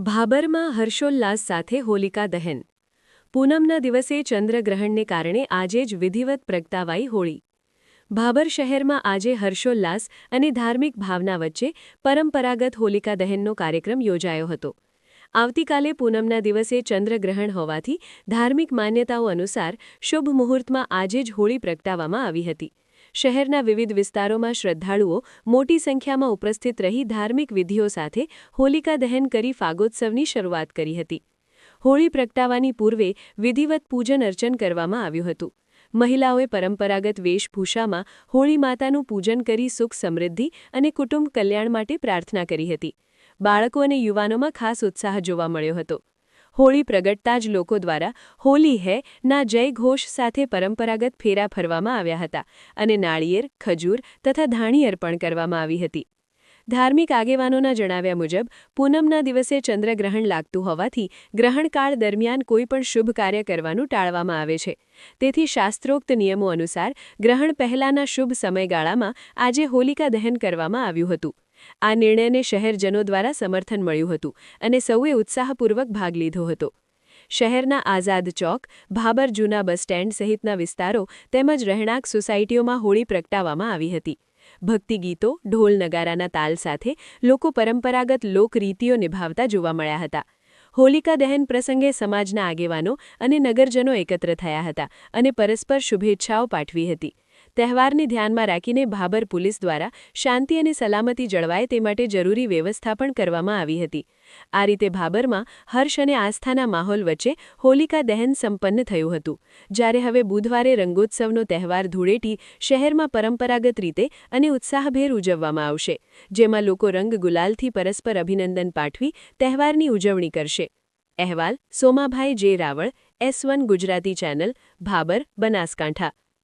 ભાબરમાં હર્ષોલ્લાસ સાથે હોલિકા દહન. પૂનમના દિવસે ચંદ્રગ્રહણને કારણે આજે જ વિધિવત પ્રગટાવાઈ હોળી. ભાબર શહેરમાં આજે હર્ષોલ્લાસ અને ધાર્મિક ભાવના વચ્ચે પરંપરાગત હોલિકા દહનનો કાર્યક્રમ યોજાયો હતો. આવતીકાલે પૂનમના દિવસે ચંદ્રગ્રહણ હોવાથી ધાર્મિક માન્યતાઓ અનુસાર શુભ મુહૂર્તમાં આજે જ હોળી પ્રગટાવવામાં આવી હતી. શહેરના વિવિધ વિસ્તારોમાં શ્રદ્ધાળુઓ મોટી સંખ્યામાં ઉપસ્થિત રહી ધાર્મિક વિધિઓ સાથે હોલિકા દહન કરી ફાગોત્સવની શરૂઆત કરી હતી. હોળી પ્રગટાવવાની પૂર્વે વિધિવત પૂજન અર્ચન કરવામાં આવ્યું હતું. મહિલાઓએ પરંપરાગત વેશભૂષામાં હોળી માતાનું પૂજન કરી સુખ સમૃદ્ધિ અને કુટુંબ કલ્યાણ માટે પ્રાર્થના કરી હતી. બાળકો અને યુવાનોમાં ખાસ ઉત્સાહ જોવા મળ્યો હતો. હોળી પ્રગટતા જ લોકો દ્વારા હોલી હૈ ના જય ઘોષ સાથે પરંપરાગત ફેરા ફરવામાં આવ્યા હતા અને નાળિયેર, ખજૂર તથા ધાણી અર્પણ કરવામાં આવી હતી. ધાર્મિક આગેવાનોના જણાવ્યા મુજબ પૂનમના દિવસે ચંદ્રગ્રહણ લાગતું હોવાથી ગ્રહણકાળ દરમિયાન કોઈપણ શુભ કાર્ય કરવાનું ટાળવામાં આવે છે. તેથી શાસ્ત્રોક્ત નિયમો અનુસાર ગ્રહણ પહેલાંના શુભ સમયગાળામાં આજે હોલિકા દહન કરવામાં આવ્યું હતું. આ નિર્ણયને શહેરજનો દ્વારા સમર્થન મળ્યું હતું અને સૌએ ઉત્સાહપૂર્વક ભાગ લીધો હતો. શહેરના આઝાદ ચોક, ભાબર જૂના બસ સ્ટેન્ડ સહિતના વિસ્તારો તેમજ રહેણાંક સોસાયટીઓમાં હોળી પ્રગટાવવામાં આવી હતી. ભક્તિગીતો, ઢોલ નગારાના તાલ સાથે લોકો પરંપરાગત લોકરીતિઓ નિભાવતા જોવા મળ્યા હતા. હોલિકા દહન પ્રસંગે સમાજના આગેવાનો અને નગરજનો એકત્ર થયા હતા અને પરસ્પર શુભેચ્છાઓ પાઠવી હતી. તહેવારને ધ્યાનમાં રાખીને ભાબર પોલીસ દ્વારા શાંતિ અને સલામતી જળવાય તે માટે જરૂરી વ્યવસ્થા પણ કરવામાં આવી હતી. આ રીતે ભાબરમાં હર્ષ અને આસ્થાના માહોલ વચ્ચે હોલિકા દહન સંપન્ન થયું હતું. જ્યારે હવે બુધવારે રંગોત્સવનો તહેવાર ધૂળેટી શહેરમાં પરંપરાગત રીતે અને ઉત્સાહભેર ઉજવવામાં આવશે, જેમાં લોકો રંગ ગુલાલથી પરસ્પર અભિનંદન પાઠવી તહેવારની ઉજવણી કરશે. અહેવાલ સોમાભાઈ જે રાવળ, S1 ગુજરાતી ચેનલ, ભાબર, બનાસકાંઠા.